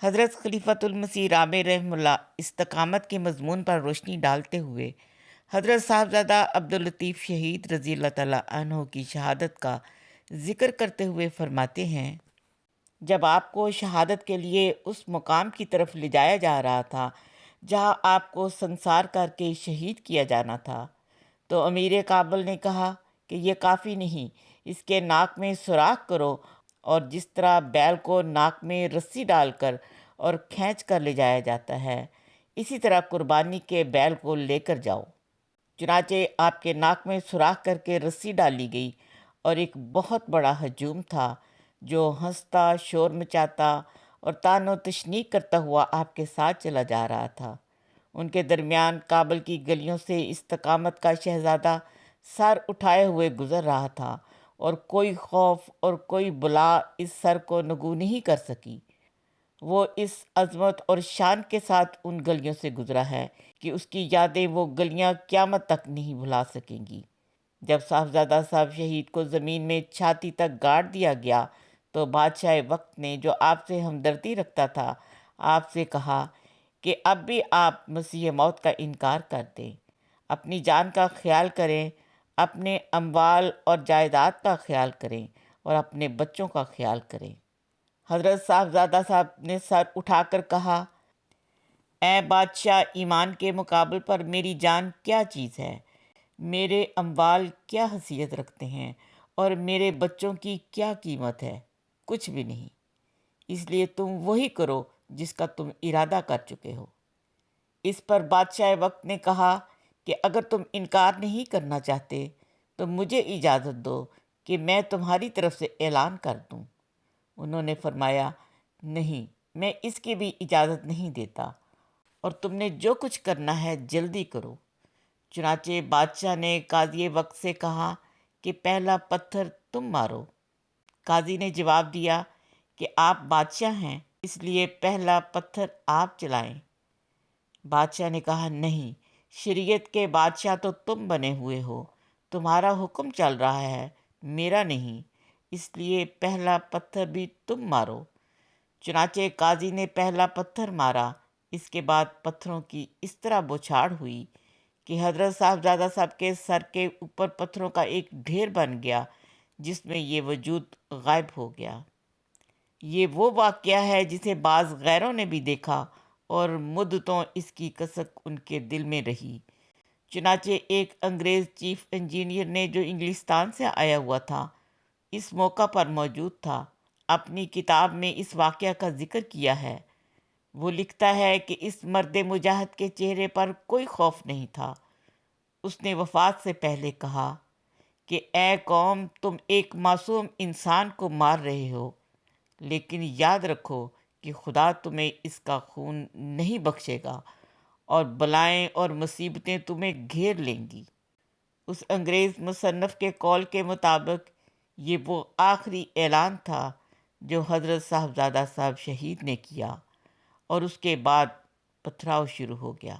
حضرت خلیفۃ المسیح رابع رحمہ اللہ استقامت کے مضمون پر روشنی ڈالتے ہوئے حضرت صاحبزادہ عبداللطیف شہید رضی اللہ تعالیٰ عنہ کی شہادت کا ذکر کرتے ہوئے فرماتے ہیں، جب آپ کو شہادت کے لیے اس مقام کی طرف لے جایا جا رہا تھا جہاں آپ کو سنسار کر کے شہید کیا جانا تھا، تو امیر کابل نے کہا کہ یہ کافی نہیں، اس کے ناک میں سوراخ کرو، اور جس طرح بیل کو ناک میں رسی ڈال کر اور کھینچ کر لے جایا جاتا ہے، اسی طرح قربانی کے بیل کو لے کر جاؤ۔ چنانچہ آپ کے ناک میں سوراخ کر کے رسی ڈالی گئی، اور ایک بہت بڑا ہجوم تھا جو ہنستا، شور مچاتا اور طعن و تشنیع کرتا ہوا آپ کے ساتھ چلا جا رہا تھا۔ ان کے درمیان کابل کی گلیوں سے استقامت کا شہزادہ سر اٹھائے ہوئے گزر رہا تھا، اور کوئی خوف اور کوئی بلا اس سر کو نگو نہیں کر سکی۔ وہ اس عظمت اور شان کے ساتھ ان گلیوں سے گزرا ہے کہ اس کی یادیں وہ گلیاں قیامت تک نہیں بھلا سکیں گی۔ جب صاحبزادہ صاحب شہید کو زمین میں چھاتی تک گاڑ دیا گیا تو بادشاہ وقت نے، جو آپ سے ہمدردی رکھتا تھا، آپ سے کہا کہ اب بھی آپ مسیح موت کا انکار کر دیں، اپنی جان کا خیال کریں، اپنے اموال اور جائیداد کا خیال کریں، اور اپنے بچوں کا خیال کریں۔ حضرت صاحبزادہ صاحب نے سر اٹھا کر کہا، اے بادشاہ، ایمان کے مقابل پر میری جان کیا چیز ہے؟ میرے اموال کیا حیثیت رکھتے ہیں؟ اور میرے بچوں کی کیا قیمت ہے؟ کچھ بھی نہیں۔ اس لیے تم وہی کرو جس کا تم ارادہ کر چکے ہو۔ اس پر بادشاہ وقت نے کہا کہ اگر تم انکار نہیں کرنا چاہتے تو مجھے اجازت دو کہ میں تمہاری طرف سے اعلان کر دوں۔ انہوں نے فرمایا، نہیں، میں اس کی بھی اجازت نہیں دیتا، اور تم نے جو کچھ کرنا ہے جلدی کرو۔ چنانچہ بادشاہ نے قاضی وقت سے کہا کہ پہلا پتھر تم مارو۔ قاضی نے جواب دیا کہ آپ بادشاہ ہیں، اس لیے پہلا پتھر آپ چلائیں۔ بادشاہ نے کہا، نہیں، شریعت کے بادشاہ تو تم بنے ہوئے ہو، تمہارا حکم چل رہا ہے، میرا نہیں، اس لیے پہلا پتھر بھی تم مارو۔ چنانچہ قاضی نے پہلا پتھر مارا۔ اس کے بعد پتھروں کی اس طرح بوچھاڑ ہوئی کہ حضرت صاحبزادہ صاحب کے سر کے اوپر پتھروں کا ایک ڈھیر بن گیا، جس میں یہ وجود غائب ہو گیا۔ یہ وہ واقعہ ہے جسے بعض غیروں نے بھی دیکھا، اور مدتوں اس کی کسک ان کے دل میں رہی۔ چنانچہ ایک انگریز چیف انجینئر نے، جو انگلستان سے آیا ہوا تھا، اس موقع پر موجود تھا، اپنی کتاب میں اس واقعہ کا ذکر کیا ہے۔ وہ لکھتا ہے کہ اس مرد مجاہد کے چہرے پر کوئی خوف نہیں تھا۔ اس نے وفات سے پہلے کہا کہ اے قوم، تم ایک معصوم انسان کو مار رہے ہو، لیکن یاد رکھو کہ خدا تمہیں اس کا خون نہیں بخشے گا، اور بلائیں اور مصیبتیں تمہیں گھیر لیں گی۔ اس انگریز مصنف کے قول کے مطابق یہ وہ آخری اعلان تھا جو حضرت صاحبزادہ صاحب شہید نے کیا، اور اس کے بعد پتھراؤ شروع ہو گیا۔